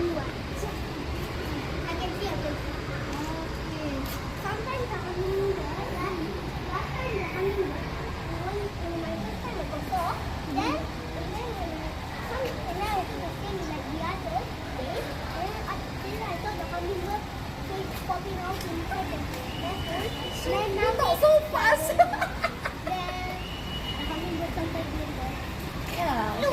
I can see a bit. Okay. Sometimes the hummingbird, last time the hummingbird, when my first time I saw, then when I was the same like the others, then I saw the hummingbird, so it's popping out inside the nest. Then now Not so fast. then the hummingbird sometimes will go. Yeah. No,